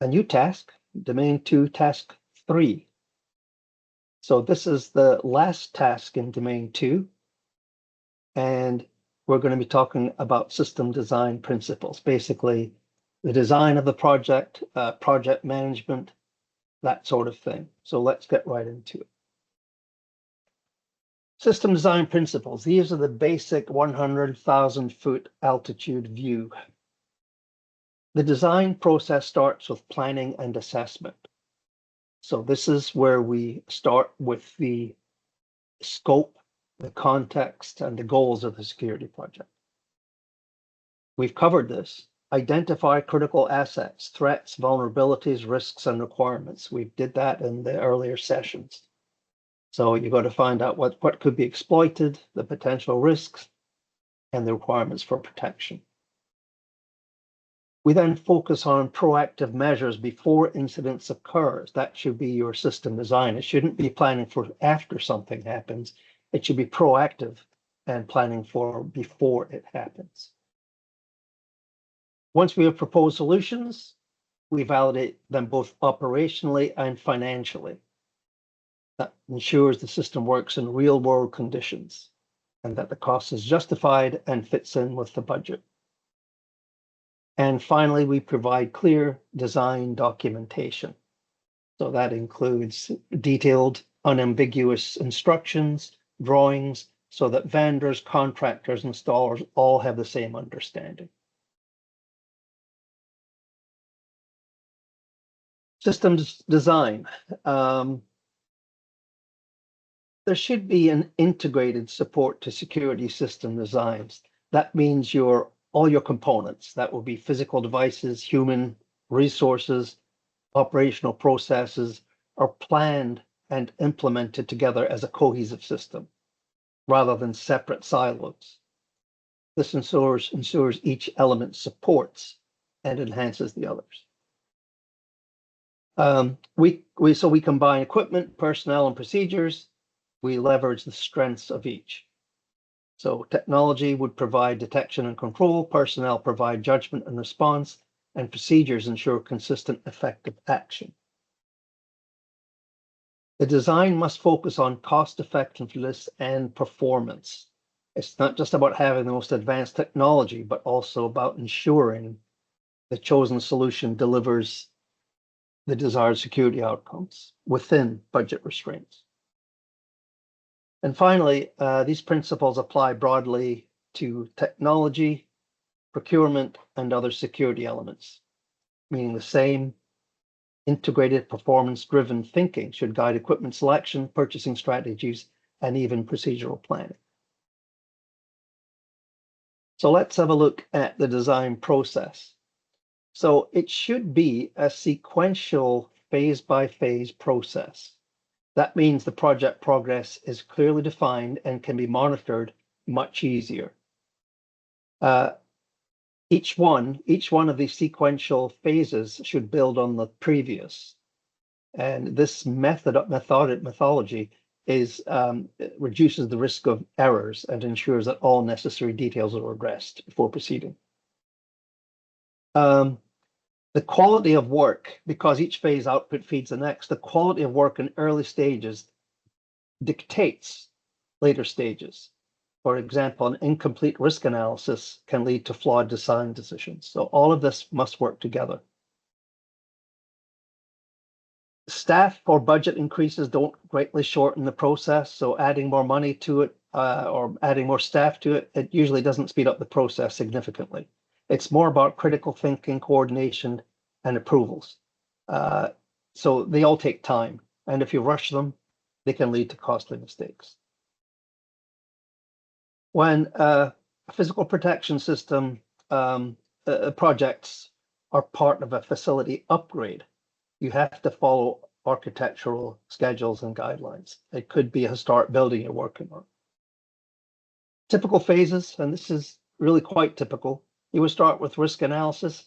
a new task, Domain 2, Task 3. So this is the last task in Domain 2, and we're going to be talking about system design principles, basically the design of the project, project management, that sort of thing. So let's get right into it. System design principles. These are the basic 100,000-foot altitude view. The design process starts with planning and assessment. So this is where we start with the scope, the context, and the goals of the security project. We've covered this. Identify critical assets, threats, vulnerabilities, risks, and requirements. We did that in the earlier sessions. So you've got to find out what could be exploited, the potential risks, and the requirements for protection. We then focus on proactive measures before incidents occurs. That should be your system design. It shouldn't be planning for after something happens. It should be proactive and planning for before it happens. Once we have proposed solutions, we validate them both operationally and financially. That ensures the system works in real-world conditions and that the cost is justified and fits in with the budget. And finally, we provide clear design documentation. So that includes detailed, unambiguous instructions, drawings, so that vendors, contractors, installers all have the same understanding. Systems design. There should be an integrated support to security system designs. That means all your components, that will be physical devices, human resources, operational processes, are planned and implemented together as a cohesive system rather than separate silos. This ensures each element supports and enhances the others. So we combine equipment, personnel, and procedures. We leverage the strengths of each. So technology would provide detection and control, personnel provide judgment and response, and procedures ensure consistent, effective action. The design must focus on cost effectiveness and performance. It's not just about having the most advanced technology, but also about ensuring the chosen solution delivers the desired security outcomes within budget restraints. And finally, these principles apply broadly to technology, procurement, and other security elements, meaning the same integrated performance-driven thinking should guide equipment selection, purchasing strategies, and even procedural planning. So let's have a look at the design process. So it should be a sequential phase-by-phase process. That means the project progress is clearly defined and can be monitored much easier. Each one of these sequential phases should build on the previous. And this methodology reduces the risk of errors and ensures that all necessary details are addressed before proceeding. The quality of work, because each phase output feeds the next, the quality of work in early stages dictates later stages. For example, an incomplete risk analysis can lead to flawed design decisions. So all of this must work together. Staff or budget increases don't greatly shorten the process. So adding more money to it or adding more staff to it, it usually doesn't speed up the process significantly. It's more about critical thinking, coordination, and approvals. So they all take time. And if you rush them, they can lead to costly mistakes. When a physical protection system projects are part of a facility upgrade, you have to follow architectural schedules and guidelines. It could be a historic building you're working on. Typical phases, and this is really quite typical, you would start with risk analysis,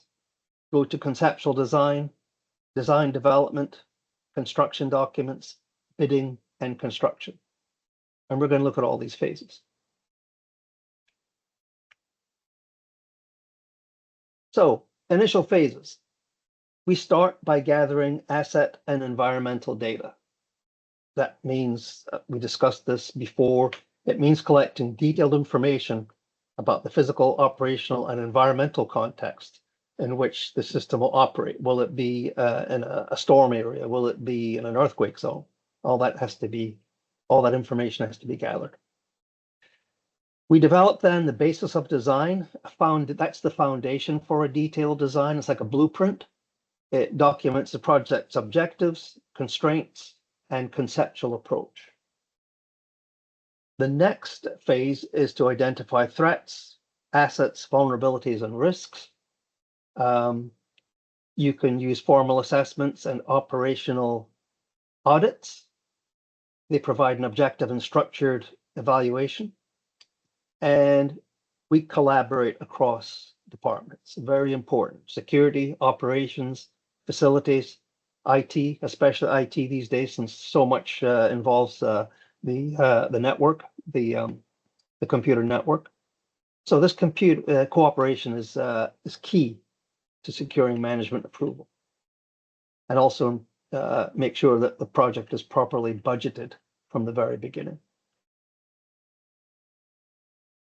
go to conceptual design, design development, construction documents, bidding, and construction. And we're going to look at all these phases. So, initial phases. We start by gathering asset and environmental data. That means, we discussed this before, it means collecting detailed information about the physical, operational, and environmental context in which the system will operate. Will it be in a storm area? Will it be in an earthquake zone? All that information has to be gathered. We develop then the basis of design. That's the foundation for a detailed design. It's like a blueprint. It documents the project's objectives, constraints, and conceptual approach. The next phase is to identify threats, assets, vulnerabilities, and risks. You can use formal assessments and operational audits. They provide an objective and structured evaluation. And we collaborate across departments. Very important. Security, operations, facilities, IT, especially IT these days, since so much involves the network, the computer network. So this cooperation is key to securing management approval, and also make sure that the project is properly budgeted from the very beginning.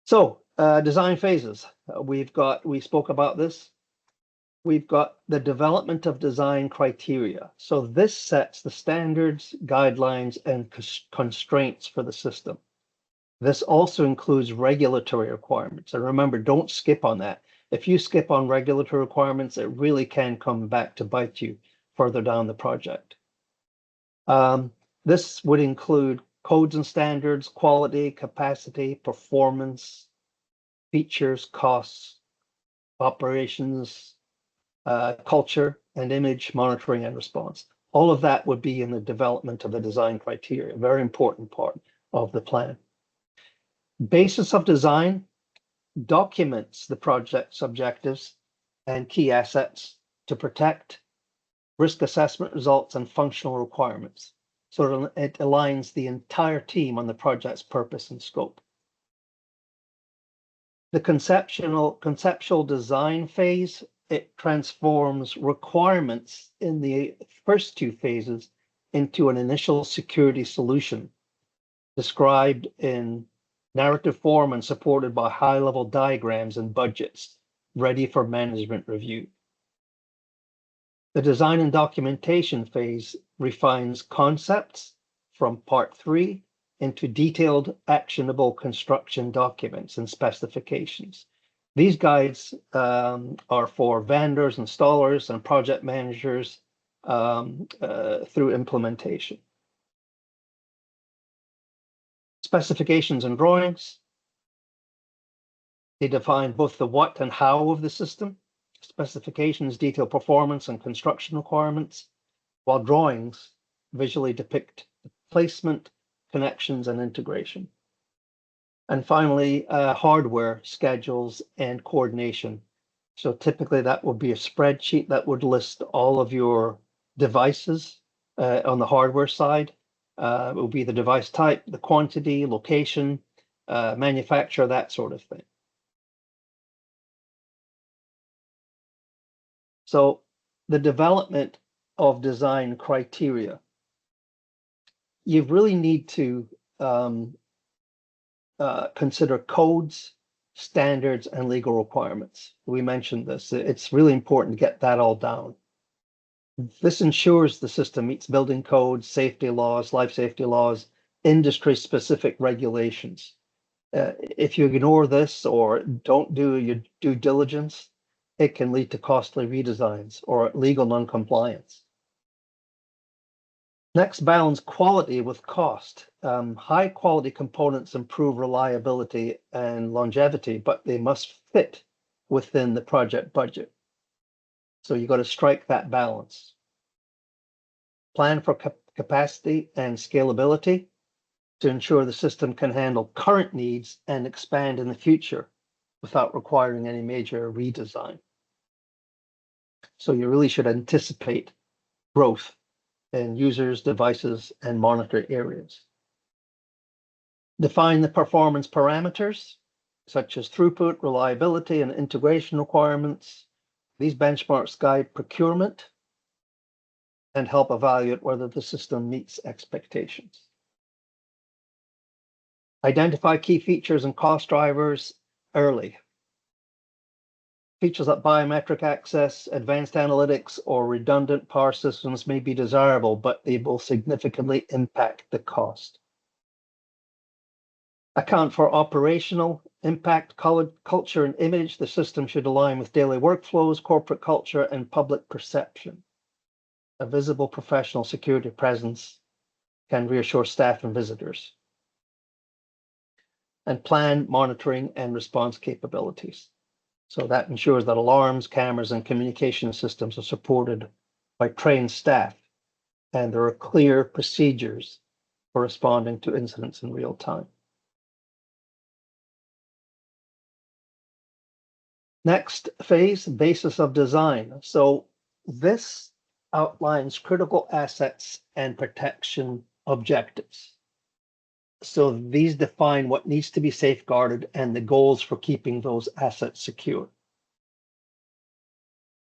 So design phases. We spoke about this. We've got the development of design criteria. So this sets the standards, guidelines, and constraints for the system. This also includes regulatory requirements. And remember, don't skip on that. If you skip on regulatory requirements, it really can come back to bite you further down the project. This would include codes and standards, quality, capacity, performance, features, costs, operations, culture, and image monitoring and response. All of that would be in the development of the design criteria, a very important part of the plan. Basis of design documents the project's objectives and key assets to protect risk assessment results and functional requirements. So it aligns the entire team on the project's purpose and scope. The conceptual design phase, it transforms requirements in the first two phases into an initial security solution described in narrative form and supported by high-level diagrams and budgets ready for management review. The design and documentation phase refines concepts from part 3 into detailed, actionable construction documents and specifications. These guides are for vendors, installers, and project managers through implementation. Specifications and drawings. They define both the what and how of the system. Specifications detail performance and construction requirements, while drawings visually depict the placement, connections, and integration. And finally, hardware schedules and coordination. So typically that will be a spreadsheet that would list all of your devices on the hardware side. It will be the device type, the quantity, location, manufacturer, that sort of thing. So the development of design criteria, you really need to consider codes, standards, and legal requirements. We mentioned this. It's really important to get that all down. This ensures the system meets building codes, safety laws, life safety laws, industry-specific regulations. If you ignore this or don't do your due diligence, it can lead to costly redesigns or legal non-compliance. Next, balance quality with cost. High quality components improve reliability and longevity, but they must fit within the project budget. So you got to strike that balance. Plan for capacity and scalability to ensure the system can handle current needs and expand in the future without requiring any major redesign. So you really should anticipate growth in users, devices, and monitor areas. Define the performance parameters, such as throughput, reliability, and integration requirements. These benchmarks guide procurement and help evaluate whether the system meets expectations. Identify key features and cost drivers early. Features like biometric access, advanced analytics, or redundant power systems may be desirable, but they will significantly impact the cost. Account for operational impact, culture, and image. The system should align with daily workflows, corporate culture, and public perception. A visible professional security presence can reassure staff and visitors. And plan monitoring and response capabilities. So that ensures that alarms, cameras, and communication systems are supported by trained staff, and there are clear procedures for responding to incidents in real time. Next phase, basis of design. So this outlines critical assets and protection objectives. So these define what needs to be safeguarded and the goals for keeping those assets secure.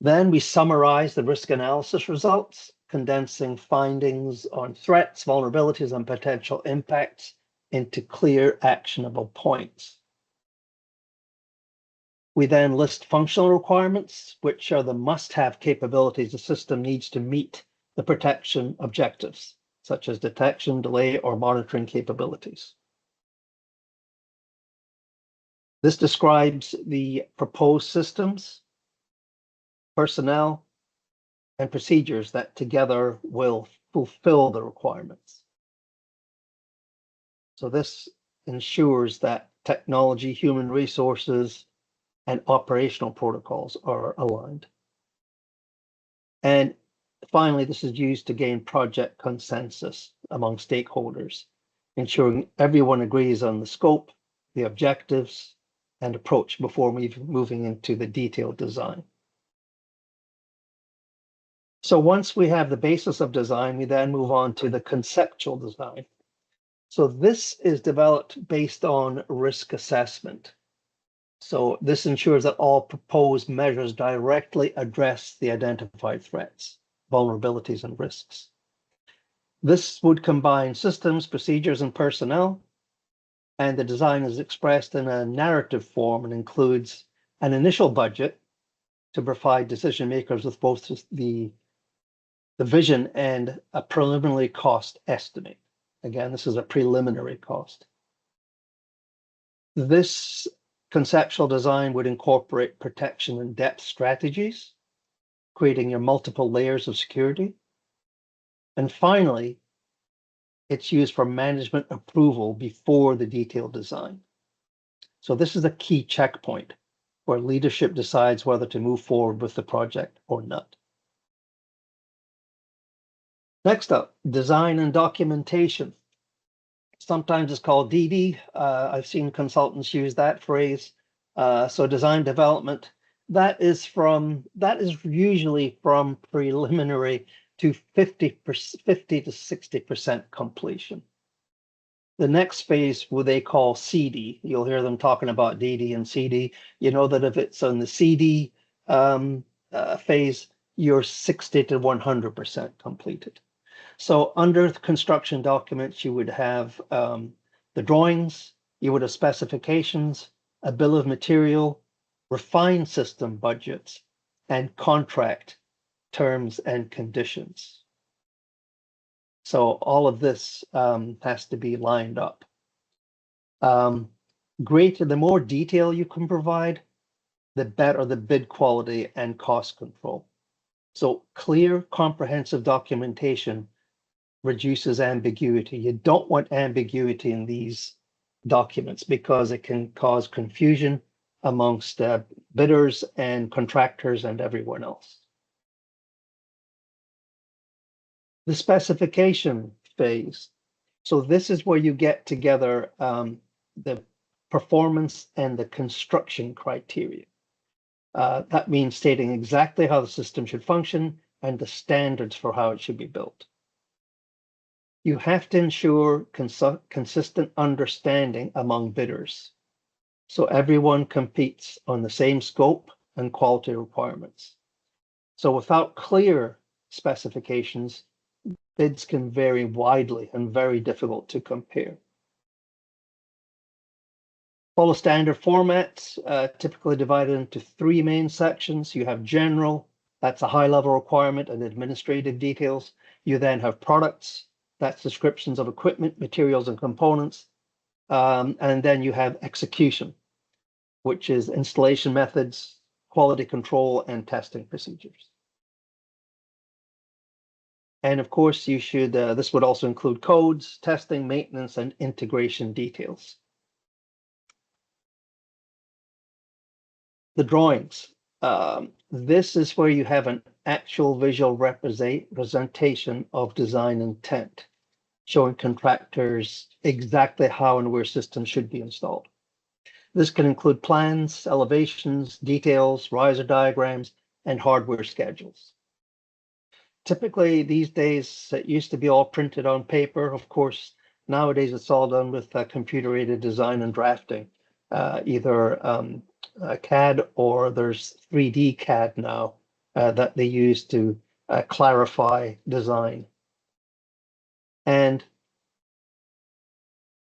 Then we summarize the risk analysis results, condensing findings on threats, vulnerabilities, and potential impacts into clear, actionable points. We then list functional requirements, which are the must-have capabilities the system needs to meet the protection objectives, such as detection, delay, or monitoring capabilities. This describes the proposed systems, personnel, and procedures that together will fulfill the requirements. So this ensures that technology, human resources, and operational protocols are aligned. And finally, this is used to gain project consensus among stakeholders, ensuring everyone agrees on the scope, the objectives, and approach before moving into the detailed design. So once we have the basis of design, we then move on to the conceptual design. So this is developed based on risk assessment. So this ensures that all proposed measures directly address the identified threats, vulnerabilities, and risks. This would combine systems, procedures, and personnel, and the design is expressed in a narrative form and includes an initial budget to provide decision makers with both the vision and a preliminary cost estimate. Again, this is a preliminary cost. This conceptual design would incorporate protection and depth strategies, creating your multiple layers of security. And finally, it's used for management approval before the detailed design. So this is a key checkpoint where leadership decides whether to move forward with the project or not. Next up, design and documentation. Sometimes it's called DD. I've seen consultants use that phrase. So design development, that is usually from preliminary to 50 to 60% completion. The next phase, what they call CD, you'll hear them talking about DD and CD. You know that if it's on the CD phase, you're 60 to 100% completed. So under the construction documents, you would have the drawings, you would have specifications, a bill of material, refined system budgets, and contract terms and conditions. So all of this has to be lined up. The more detail you can provide, the better the bid quality and cost control. So clear, comprehensive documentation reduces ambiguity. You don't want ambiguity in these documents because it can cause confusion amongst bidders and contractors and everyone else. The specification phase. So this is where you get together the performance and the construction criteria. That means stating exactly how the system should function and the standards for how it should be built. You have to ensure consistent understanding among bidders, so everyone competes on the same scope and quality requirements. So without clear specifications, bids can vary widely and very difficult to compare. Follow standard formats, typically divided into three main sections. You have general, that's a high-level requirement and administrative details. You then have products, that's descriptions of equipment, materials, and components. And then you have execution, which is installation methods, quality control, and testing procedures. And of course, you should, this would also include codes, testing, maintenance, and integration details. The drawings. This is where you have an actual visual representation of design intent, showing contractors exactly how and where systems should be installed. This can include plans, elevations, details, riser diagrams, and hardware schedules. Typically, these days, it used to be all printed on paper. Of course, nowadays it's all done with computer-aided design and drafting, either CAD or there's 3D CAD now that they use to clarify design. And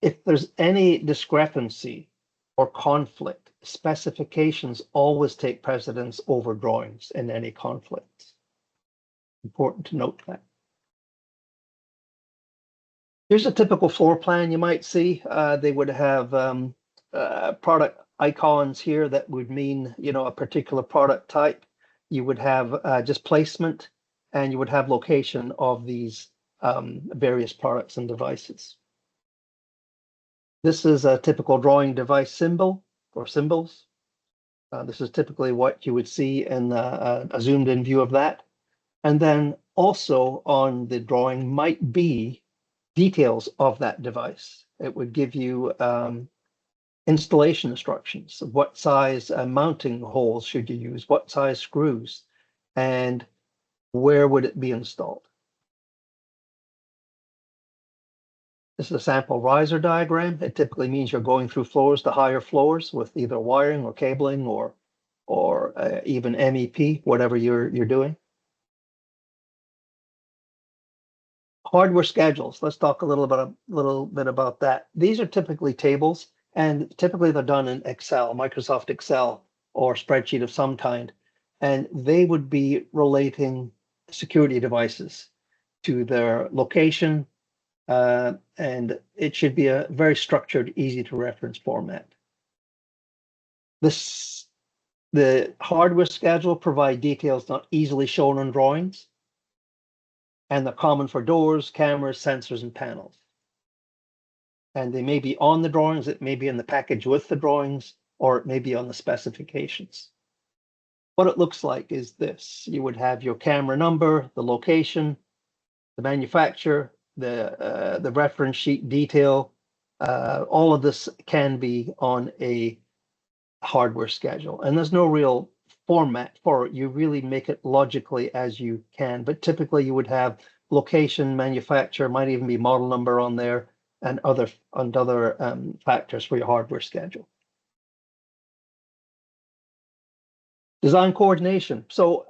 if there's any discrepancy or conflict, specifications always take precedence over drawings in any conflicts. Important to note that. Here's a typical floor plan you might see. They would have product icons here that would mean, a particular product type. You would have just placement, and you would have location of these various products and devices. This is a typical drawing device symbol or symbols. This is typically what you would see in a zoomed in view of that. And then also on the drawing might be details of that device. It would give you installation instructions. What size mounting holes should you use? What size screws? And where would it be installed? This is a sample riser diagram. It typically means you're going through floors to higher floors with either wiring or cabling or even MEP, whatever you're doing. Hardware schedules. Let's talk a little bit about that. These are typically tables, and typically they're done in Excel, Microsoft Excel, or spreadsheet of some kind, and they would be relating security devices to their location, and it should be a very structured, easy to reference format. The hardware schedule provide details not easily shown on drawings, and they're common for doors, cameras, sensors, and panels. And they may be on the drawings, it may be in the package with the drawings, or it may be on the specifications. What it looks like is this. You would have your camera number, the location, the manufacturer, the reference sheet detail. All of this can be on a hardware schedule, and there's no real format for it. You really make it logically as you can, but typically you would have location, manufacturer, might even be model number on there, and other factors for your hardware schedule. Design coordination. So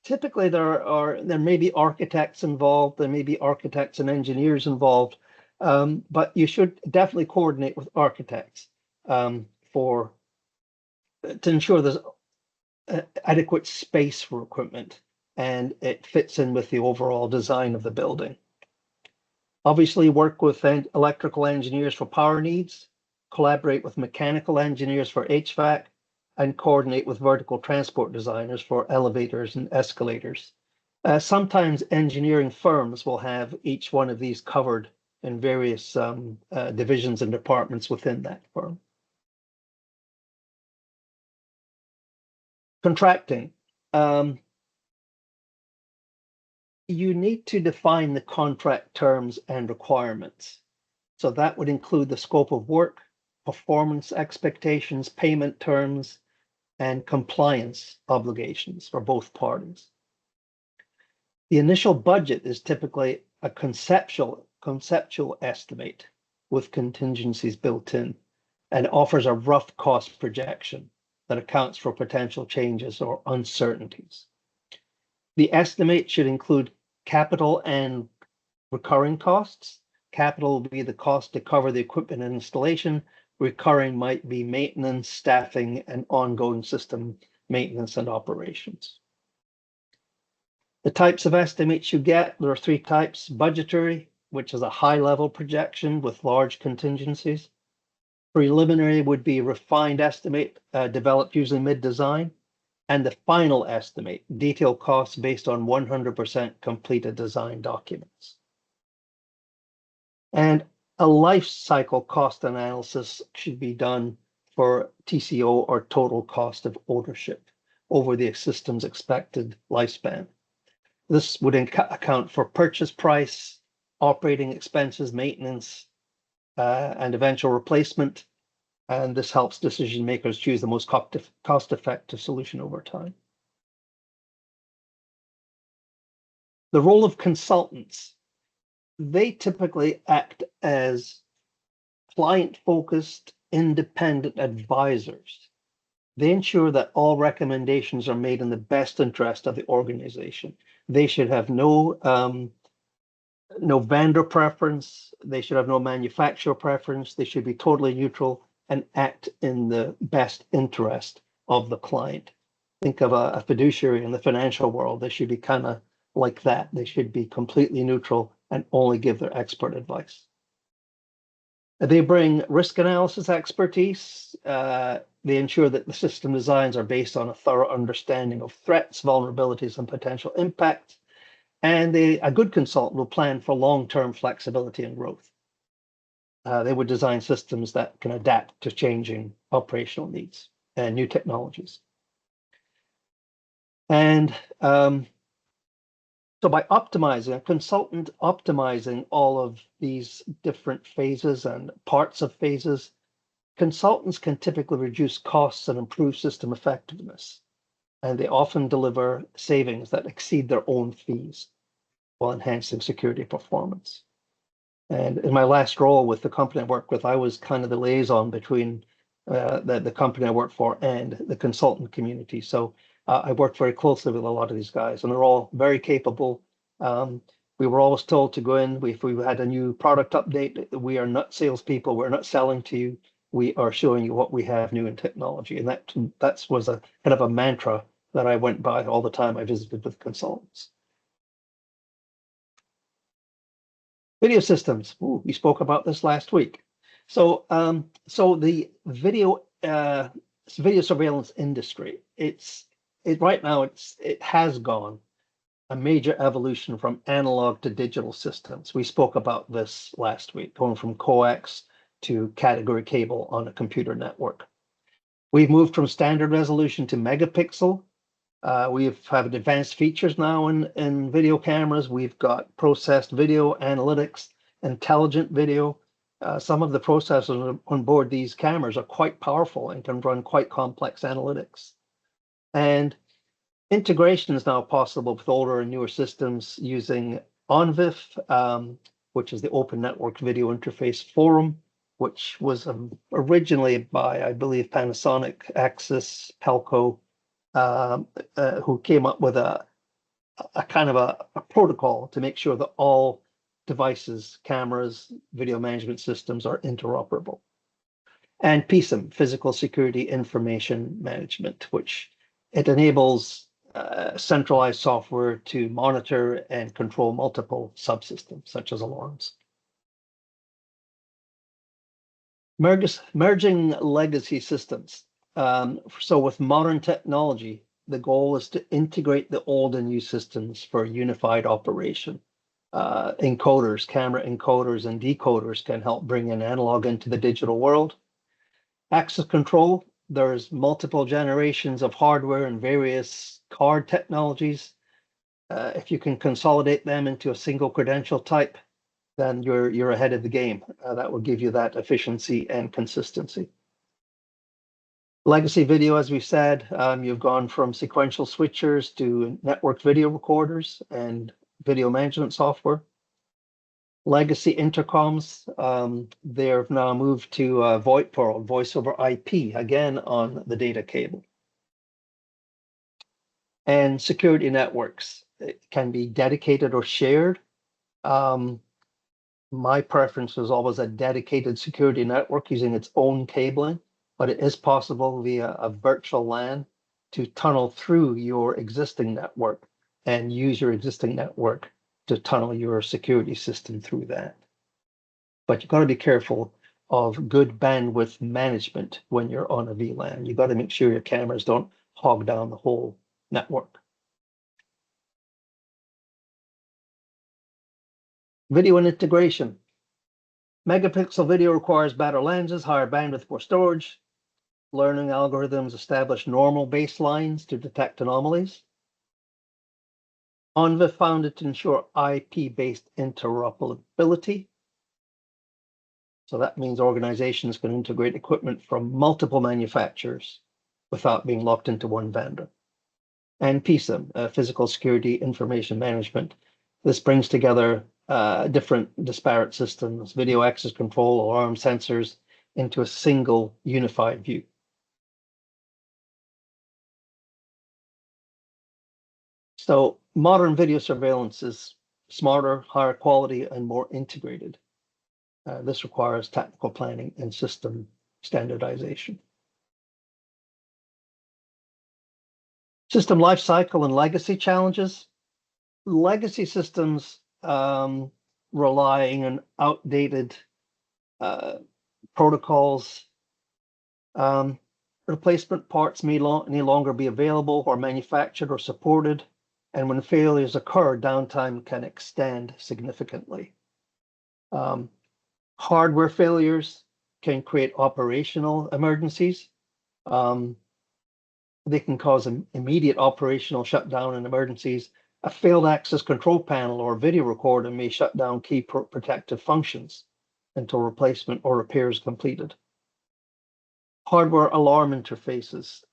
typically there may be architects involved, there may be architects and engineers involved, but you should definitely coordinate with architects to ensure there's adequate space for equipment and it fits in with the overall design of the building. Obviously, work with electrical engineers for power needs, collaborate with mechanical engineers for HVAC, and coordinate with vertical transport designers for elevators and escalators. Sometimes engineering firms will have each one of these covered in various divisions and departments within that firm. Contracting. You need to define the contract terms and requirements. So that would include the scope of work, performance expectations, payment terms, and compliance obligations for both parties. The initial budget is typically a conceptual estimate with contingencies built in and offers a rough cost projection that accounts for potential changes or uncertainties. The estimate should include capital and recurring costs. Capital will be the cost to cover the equipment and installation. Recurring might be maintenance, staffing, and ongoing system maintenance and operations. The types of estimates you get, there are three types: budgetary, which is a high-level projection with large contingencies. Preliminary would be a refined estimate developed usually mid-design. And the final estimate, detailed costs based on 100% completed design documents. And a life cycle cost analysis should be done for TCO, or total cost of ownership, over the system's expected lifespan. This would account for purchase price, operating expenses, maintenance, and eventual replacement. And this helps decision makers choose the most cost-effective solution over time. The role of consultants. They typically act as client-focused, independent advisors. They ensure that all recommendations are made in the best interest of the organization. They should have no vendor preference. They should have no manufacturer preference. They should be totally neutral and act in the best interest of the client. Think of a fiduciary in the financial world. They should be kind of like that. They should be completely neutral and only give their expert advice. They bring risk analysis expertise. They ensure that the system designs are based on a thorough understanding of threats, vulnerabilities, and potential impacts. And a good consultant will plan for long-term flexibility and growth. They would design systems that can adapt to changing operational needs and new technologies. And so by optimizing, a consultant optimizing all of these different phases and parts of phases, consultants can typically reduce costs and improve system effectiveness. And they often deliver savings that exceed their own fees while enhancing security performance. And in my last role with the company I worked with, I was kind of the liaison between the company I worked for and the consultant community. So I worked very closely with a lot of these guys, and they're all very capable. We were always told to go in, if we had a new product update, we are not salespeople, we're not selling to you, we are showing you what we have new in technology. And that was a kind of a mantra that I went by all the time I visited with consultants. Video systems. Ooh, we spoke about this last week. So, the video surveillance industry, right now it has gone a major evolution from analog to digital systems. We spoke about this last week, going from coax to category cable on a computer network. We've moved from standard resolution to megapixel. We have advanced features now in video cameras. We've got processed video analytics, intelligent video. Some of the processors on board these cameras are quite powerful and can run quite complex analytics. And integration is now possible with older and newer systems using ONVIF, which is the Open Network Video Interface Forum, which was originally by, I believe, Panasonic, AXIS, Pelco, who came up with a kind of a protocol to make sure that all devices, cameras, video management systems are interoperable. And PSIM, Physical Security Information Management, which it enables centralized software to monitor and control multiple subsystems, such as alarms. Merging legacy systems. So with modern technology, the goal is to integrate the old and new systems for unified operation. Encoders, camera encoders and decoders can help bring in analog into the digital world. Access control, there's multiple generations of hardware and various card technologies. If you can consolidate them into a single credential type, then you're ahead of the game. That will give you that efficiency and consistency. Legacy video, as we said, you've gone from sequential switchers to network video recorders and video management software. Legacy intercoms, they've now moved to VoIP or voice over IP, again on the data cable. And security networks, it can be dedicated or shared. My preference is always a dedicated security network using its own cabling, but it is possible via a virtual LAN to tunnel through your existing network and use your existing network to tunnel your security system through that. But you've got to be careful of good bandwidth management when you're on a VLAN. You've got to make sure your cameras don't hog down the whole network. Video and integration. Megapixel video requires better lenses, higher bandwidth for storage. Learning algorithms establish normal baselines to detect anomalies. ONVIF founded to ensure IP-based interoperability. So that means organizations can integrate equipment from multiple manufacturers without being locked into one vendor. And PSIM, Physical Security Information Management. This brings together different disparate systems, video access control, alarm sensors, into a single unified view. So modern video surveillance is smarter, higher quality, and more integrated. This requires technical planning and system standardization. System lifecycle and legacy challenges. Legacy systems relying on outdated protocols. Replacement parts may no longer be available or manufactured or supported. And when failures occur, downtime can extend significantly. Hardware failures can create operational emergencies. They can cause an immediate operational shutdown in emergencies. A failed access control panel or video recorder may shut down key protective functions until replacement or repair is completed. Hardware alarm interfaces.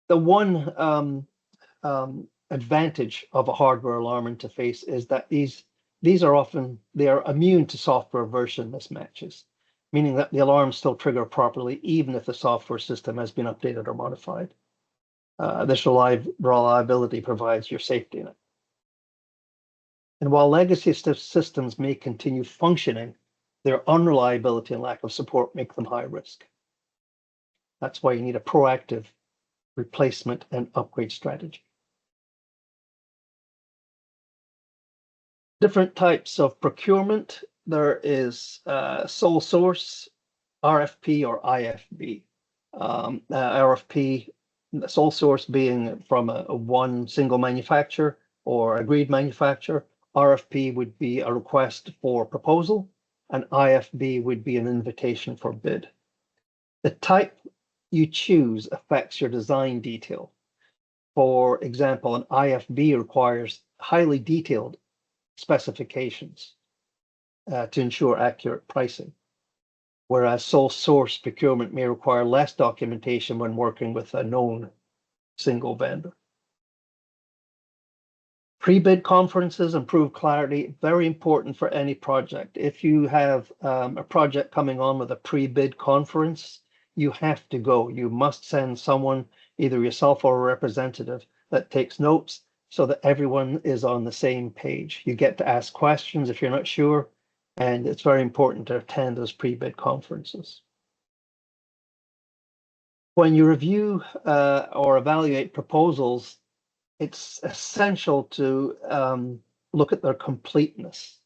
The one advantage of a hardware alarm interface is that these are often, they are immune to software version mismatches, meaning that the alarms still trigger properly even if the software system has been updated or modified. This reliability provides your safety net. And while legacy systems may continue functioning, their unreliability and lack of support make them high risk. That's why you need a proactive replacement and upgrade strategy. Different types of procurement. There is sole source, RFP or IFB. RFP, sole source being from a one single manufacturer or agreed manufacturer. RFP would be a request for proposal, and IFB would be an invitation for bid. The type you choose affects your design detail. For example, an IFB requires highly detailed specifications to ensure accurate pricing, whereas sole source procurement may require less documentation when working with a known single vendor. Pre-bid conferences improve clarity, very important for any project. If you have a project coming on with a pre-bid conference, you have to go. You must send someone, either yourself or a representative, that takes notes so that everyone is on the same page. You get to ask questions if you're not sure, and it's very important to attend those pre-bid conferences. When you review or evaluate proposals, it's essential to look at their completeness,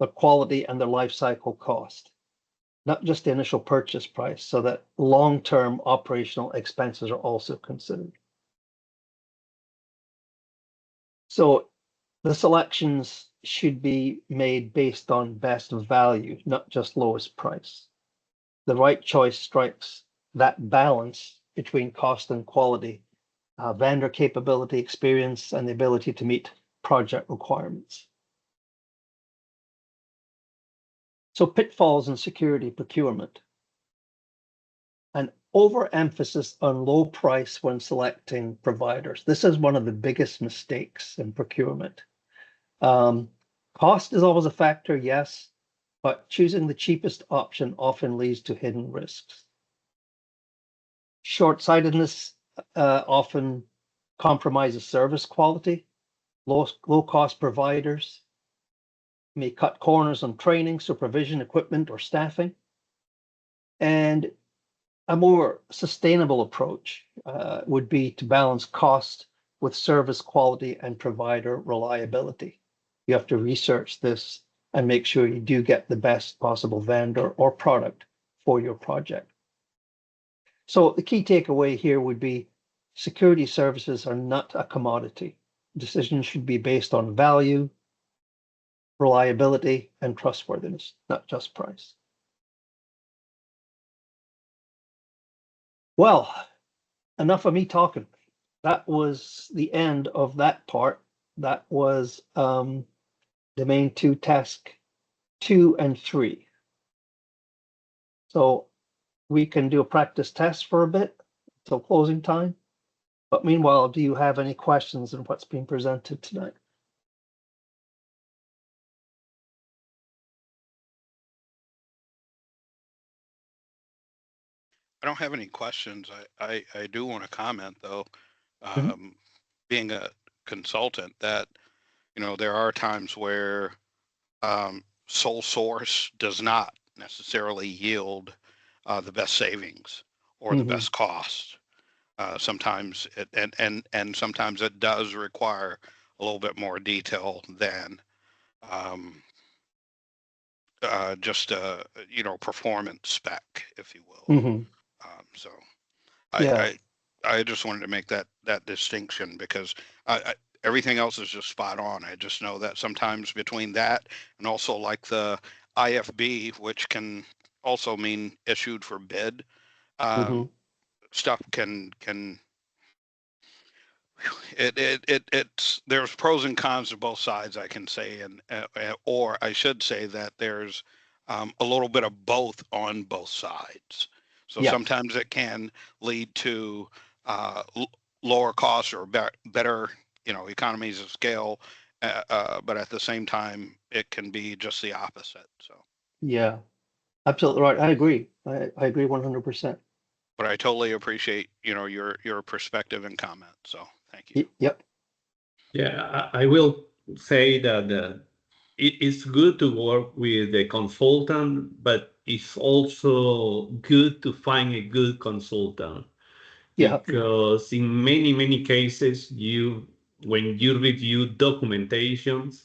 the quality, and their life cycle cost, not just the initial purchase price, so that long-term operational expenses are also considered. So the selections should be made based on best value, not just lowest price. The right choice strikes that balance between cost and quality, vendor capability, experience, and the ability to meet project requirements. So pitfalls in security procurement. An overemphasis on low price when selecting providers. This is one of the biggest mistakes in procurement. Cost is always a factor, yes, but choosing the cheapest option often leads to hidden risks. Short-sightedness often compromises service quality. Low-cost providers may cut corners on training, supervision, equipment, or staffing. And a more sustainable approach would be to balance cost with service quality and provider reliability. You have to research this and make sure you do get the best possible vendor or product for your project. So the key takeaway here would be security services are not a commodity. Decisions should be based on value, reliability, and trustworthiness, not just price. Well, enough of me talking. That was the end of that part. That was domain 2, task 2 and 3. So we can do a practice test for a bit until closing time. But meanwhile, do you have any questions on what's being presented tonight? I don't have any questions. I do want to comment though, Mhm. being a consultant, that, you know, there are times where sole source does not necessarily yield the best savings or the best cost. Sometimes it, and sometimes it does require a little bit more detail than just a, you know, performance spec, if you will. So Yeah. I just wanted to make that distinction, because everything else is just spot on. I just know that sometimes between that and also like the IFB, which can also mean issued for bid, stuff can it's there's pros and cons to both sides, I can say, and or I should say that there's a little bit of both on both sides. So Yes. sometimes it can lead to lower costs or better, you know, economies of scale, but at the same time, it can be just the opposite. So, Yeah. Absolutely right. I agree. I agree 100%. but I totally appreciate, you know, your perspective and comment. So, thank you. Yep. Yeah, I will say that it's good to work with a consultant, but it's also good to find a good consultant, Yeah. because in many cases, when you review documentations,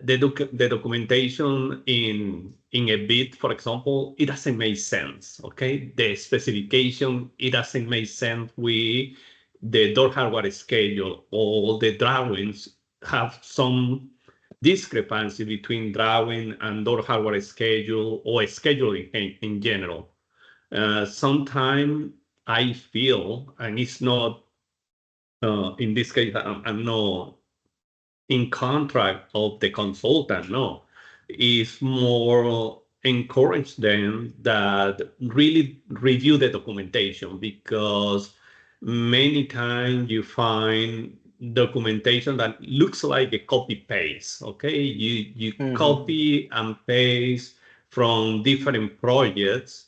the documentation in a bid, for example, it doesn't make sense. Okay, the specification, it doesn't make sense with the door hardware schedule, or the drawings have some discrepancy between drawing and door hardware schedule, or scheduling in general. Sometimes I feel, and it's not in this case, I'm not in contract of the consultant, no. It's more encourage them that really review the documentation, because many times you find documentation that looks like a copy paste. Okay, you copy and paste from different projects,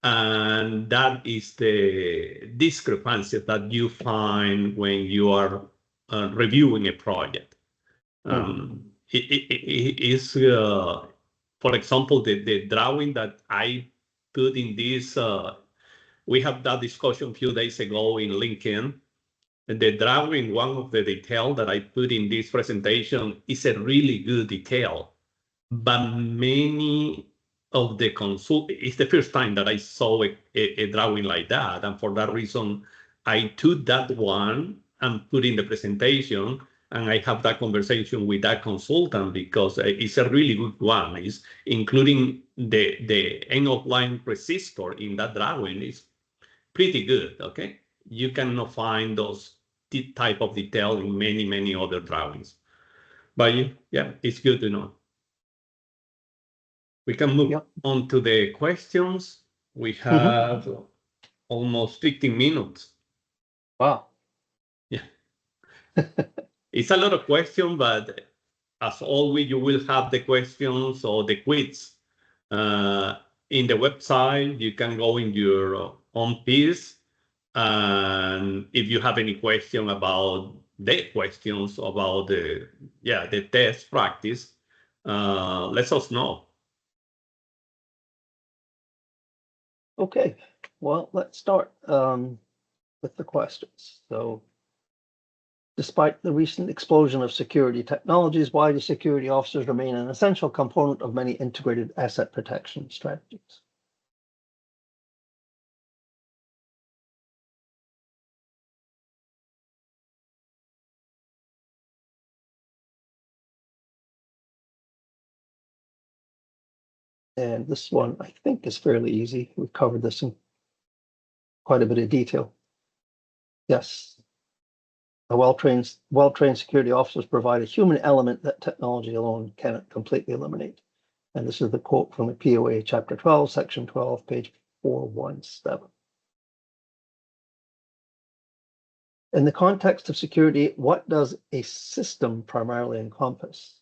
and that is the discrepancy that you find when you are reviewing a project. It is, for example, the drawing that I put in this, we have that discussion a few days ago in LinkedIn. The drawing, one of the detail that I put in this presentation, is a really good detail. But many of the it's the first time that I saw a drawing like that. And for that reason, I took that one and put in the presentation, and I have that conversation with that consultant, because it's a really good one. It's including the end of line resistor in that drawing is pretty good. Okay, you cannot find those type of detail in many other drawings. But yeah, it's good to know. We can move on to the questions. We have almost 15 minutes. Wow. Yeah. It's a lot of questions, but as always, you will have the questions or the quiz in the website. You can go in your own piece And if you have any question about the test practice, let us know. Okay, well, let's start with the questions. So, despite the recent explosion of security technologies, why do security officers remain an essential component of many integrated asset protection strategies? And this one, I think, is fairly easy. We've covered this in quite a bit of detail. Yes, well-trained security officers provide a human element that technology alone cannot completely eliminate. And this is the quote from the POA, Chapter 12, Section 12, page 417. In the context of security, what does a system primarily encompass?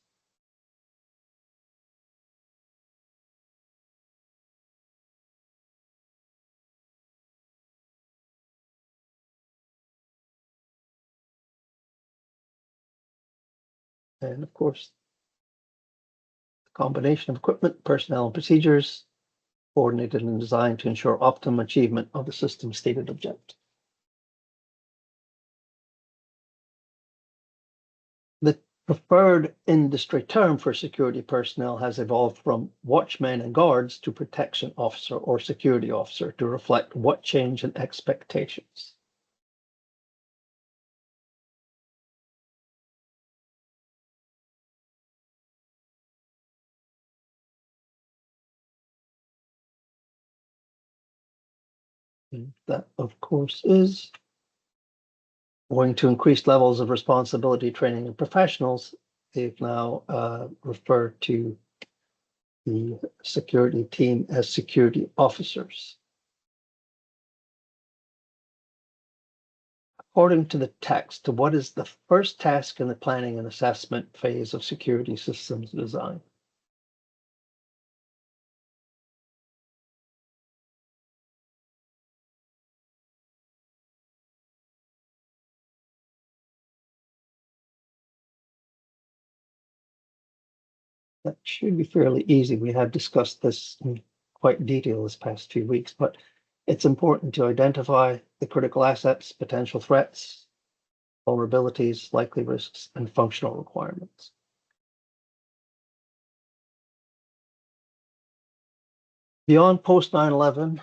And of course, the combination of equipment, personnel, and procedures coordinated and designed to ensure optimum achievement of the system's stated objective. The preferred industry term for security personnel has evolved from watchmen and guards to protection officer or security officer to reflect what change in expectations. And that, of course, is owing to increased levels of responsibility, training, and professionals. They've now referred to the security team as security officers. According to the text, what is the first task in the planning and assessment phase of security systems design? That should be fairly easy. We have discussed this in quite detail this past few weeks, but it's important to identify the critical assets, potential threats, vulnerabilities, likely risks, and functional requirements. Beyond post 9/11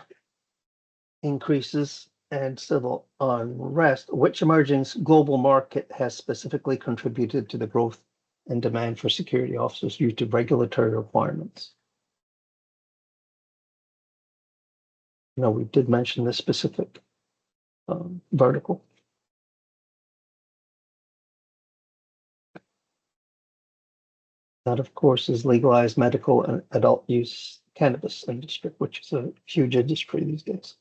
increases and civil unrest, which emerging global market has specifically contributed to the growth and demand for security officers due to regulatory requirements? We did mention this specific vertical. That, of course, is legalized medical and adult use cannabis industry, which is a huge industry these days.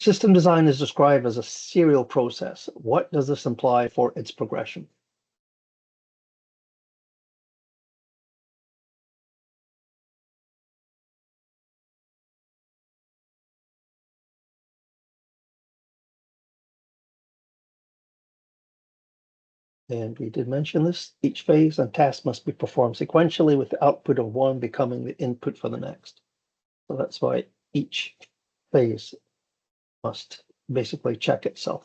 System design is described as a serial process. What does this imply for its progression? And we did mention this. Each phase and task must be performed sequentially, with the output of one becoming the input for the next. So that's why each phase must basically check itself.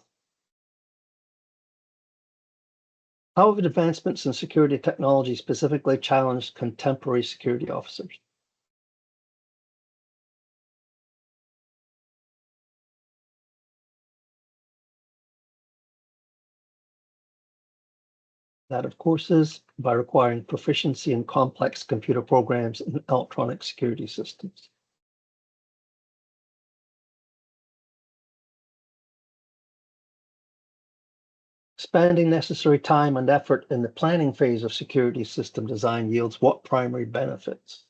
How have advancements in security technology specifically challenged contemporary security officers? That, of course, is by requiring proficiency in complex computer programs and electronic security systems. Spending necessary time and effort in the planning phase of security system design yields what primary benefits?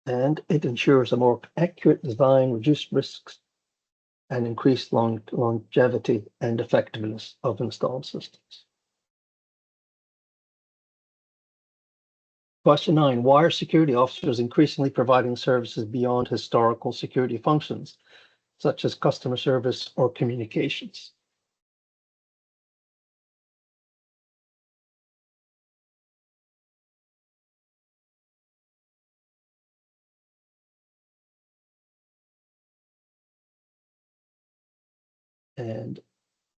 and it ensures a more accurate design, reduced risks, and increased longevity and effectiveness of installed systems. Question 9, why are security officers increasingly providing services beyond historical security functions, such as customer service or communications? And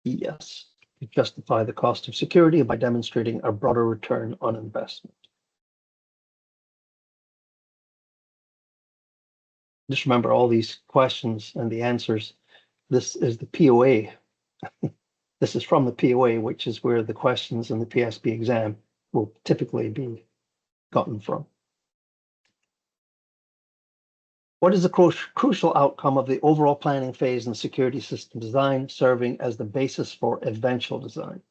yes, to justify the cost of security by demonstrating a broader return on investment. Just remember all these questions and the answers. This is the POA. This is from the POA, which is where the questions in the PSP exam will typically be gotten from. What is the crucial outcome of the overall planning phase in security system design, serving as the basis for eventual design?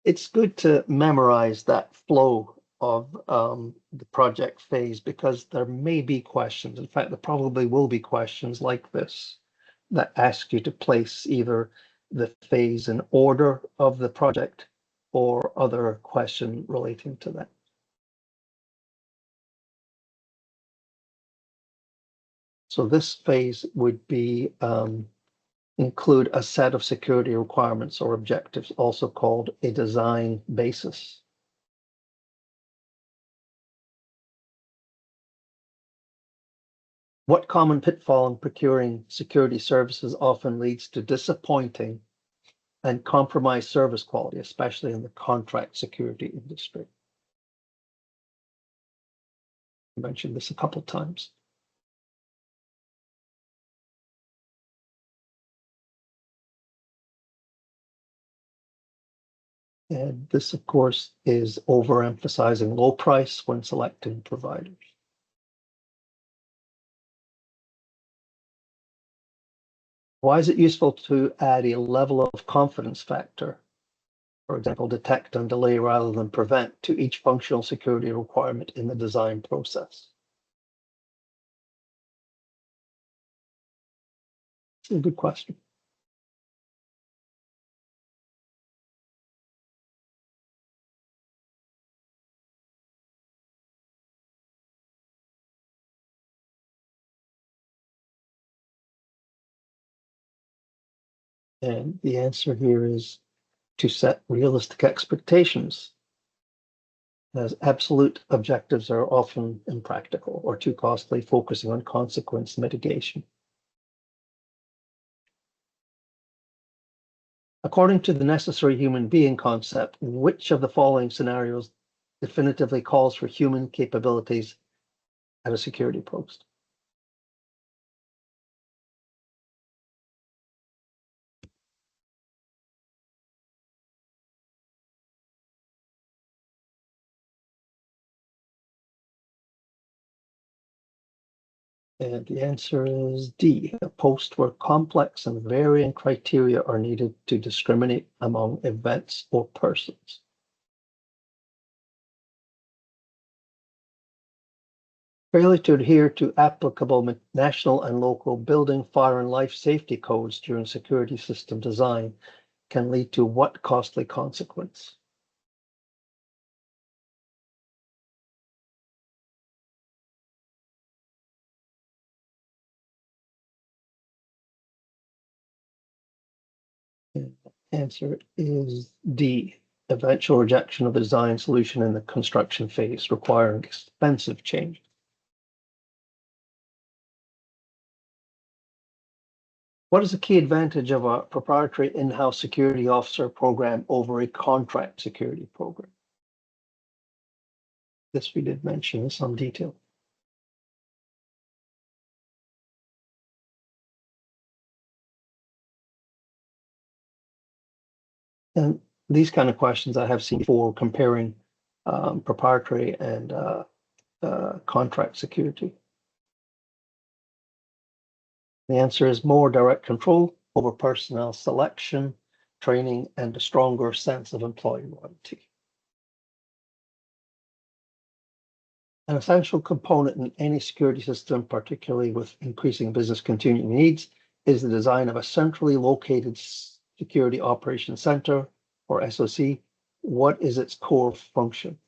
It's good to memorize that flow of the project phase, because there may be questions. In fact, there probably will be questions like this that ask you to place either the phase in order of the project or other question relating to that. So this phase would be include a set of security requirements or objectives, also called a design basis. What common pitfall in procuring security services often leads to disappointing and compromised service quality, especially in the contract security industry? I mentioned this a couple times. And this, of course, is overemphasizing low price when selecting providers. Why is it useful to add a level of confidence factor, for example, detect and delay rather than prevent, to each functional security requirement in the design process? It's a good question. And the answer here is to set realistic expectations, as absolute objectives are often impractical or too costly, focusing on consequence mitigation. According to the necessary human being concept, which of the following scenarios definitively calls for human capabilities at a security post? And the answer is D, a post where complex and varying criteria are needed to discriminate among events or persons. Failure to adhere to applicable national and local building, fire, and life safety codes during security system design can lead to what costly consequence? And the answer is D, eventual rejection of the design solution in the construction phase, requiring expensive change. What is the key advantage of a proprietary in-house security officer program over a contract security program? This we did mention in some detail. And these kind of questions I have seen before, comparing proprietary and contract security. The answer is more direct control over personnel selection, training, and a stronger sense of employee loyalty. An essential component in any security system, particularly with increasing business continuity needs, is the design of a centrally located security operations center, or SOC. What is its core function?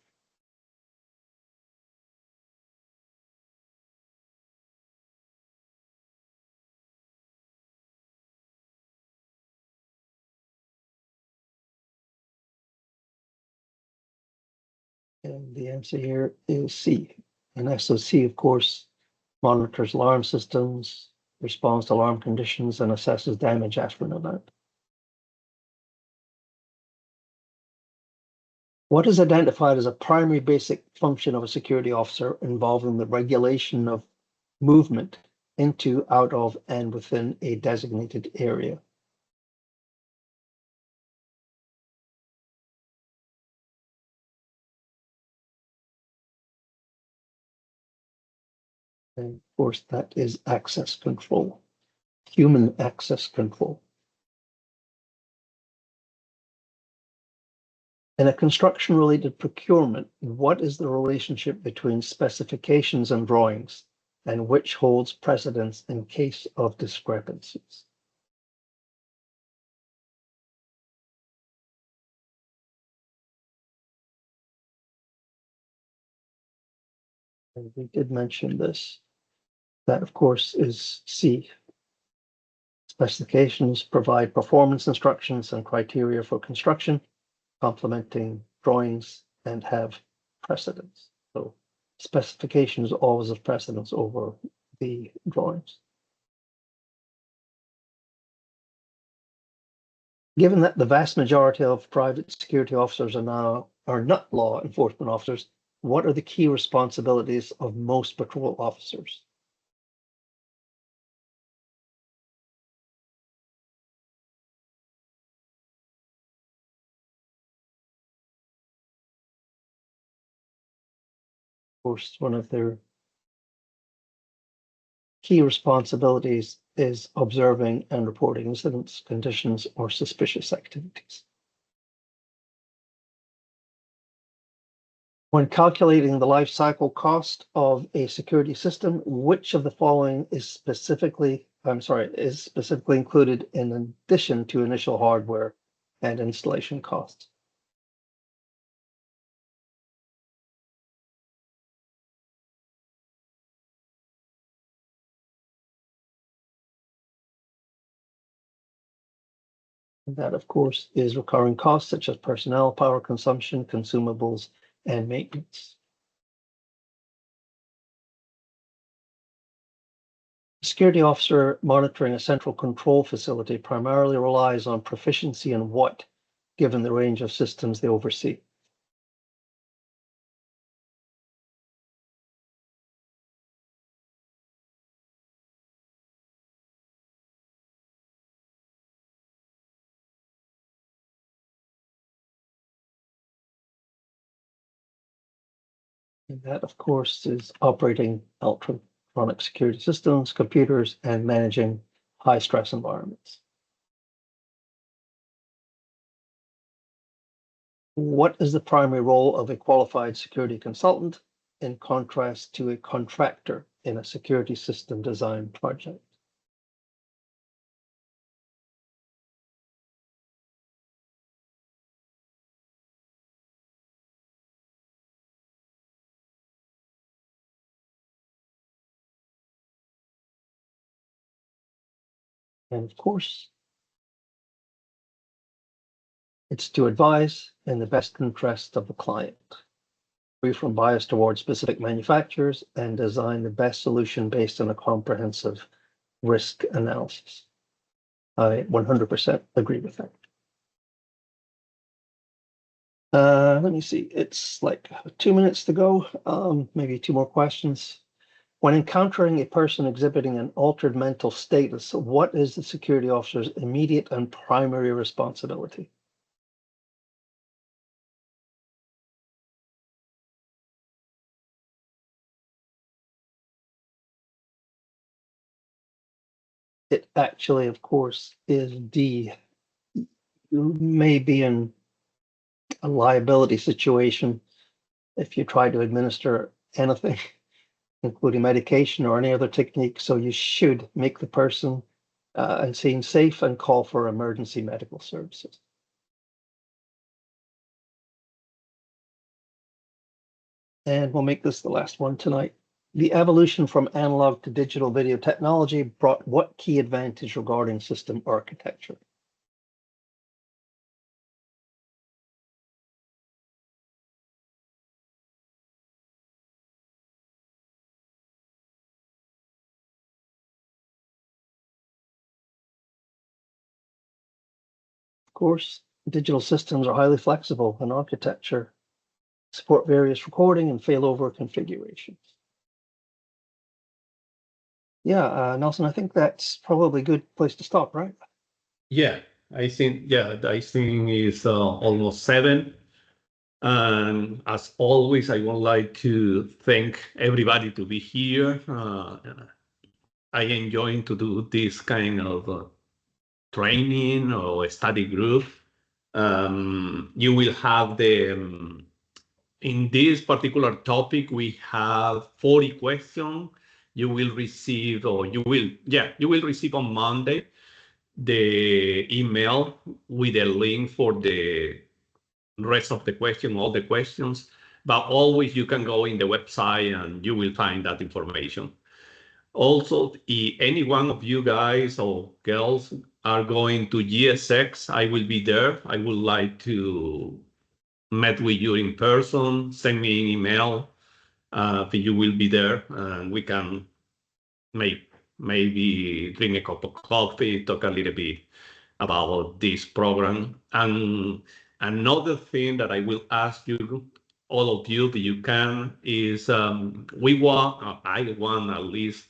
And the answer here is C. An SOC, of course, monitors alarm systems, responds to alarm conditions, and assesses damage after an event. What is identified as a primary basic function of a security officer involving the regulation of movement into, out of, and within a designated area? And of course, that is access control, human access control. In a construction-related procurement, what is the relationship between specifications and drawings, and which holds precedence in case of discrepancies? And we did mention this. That, of course, is C. Specifications provide performance instructions and criteria for construction, complementing drawings, and have precedence. So specifications always have precedence over the drawings. Given that the vast majority of private security officers are not law enforcement officers, what are the key responsibilities of most patrol officers? Of course, one of their key responsibilities is observing and reporting incidents, conditions, or suspicious activities. When calculating the life cycle cost of a security system, which of the following is specifically included in addition to initial hardware and installation costs? And that, of course, is recurring costs such as personnel, power consumption, consumables, and maintenance. A security officer monitoring a central control facility primarily relies on proficiency in what, given the range of systems they oversee? And that, of course, is operating electronic security systems, computers, and managing high-stress environments. What is the primary role of a qualified security consultant in contrast to a contractor in a security system design project? And of course, it's to advise in the best interest of the client, free from bias towards specific manufacturers, and design the best solution based on a comprehensive risk analysis. I 100% agree with that. Let me see, it's like 2 minutes to go, maybe 2 more questions. When encountering a person exhibiting an altered mental status, what is the security officer's immediate and primary responsibility? It actually, of course, is D. You may be in a liability situation if you try to administer anything, including medication or any other technique. So you should make the person and scene safe and call for emergency medical services. And we'll make this the last one tonight. The evolution from analog to digital video technology brought what key advantage regarding system architecture? Of course, digital systems are highly flexible in architecture, support various recording and failover configurations. Yeah, Nelson, I think that's probably a good place to stop, right? Yeah, I think it's almost 7. And as always, I would like to thank everybody to be here. I enjoy to do this kind of training or study group. You will have in this particular topic, we have 40 questions. You will receive, you will receive on Monday the email with a link for the rest of the question, all the questions. But always you can go in the website and you will find that information. Also, if any one of you guys or girls are going to GSX, I will be there. I would like to meet with you in person. Send me an email if you will be there, and we can maybe drink a cup of coffee, talk a little bit about this program. And another thing that I will ask you, all of you, if you can, is I want at least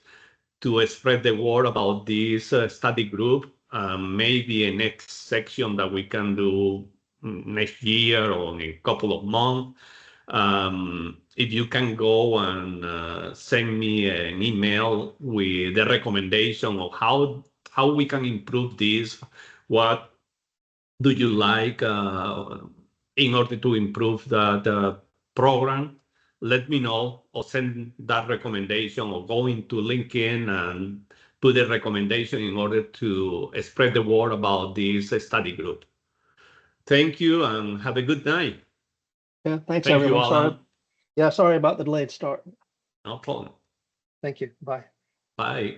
to spread the word about this study group. Maybe a next section that we can do next year or in a couple of months. If you can go and send me an email with the recommendation of how we can improve this, what do you like in order to improve the program, let me know or send that recommendation or go into LinkedIn and put a recommendation in order to spread the word about this study group. Thank you and have a good night. Yeah, thanks Thank everyone. you, Alan. Sorry about the delayed start. No problem. Thank you. Bye. Bye.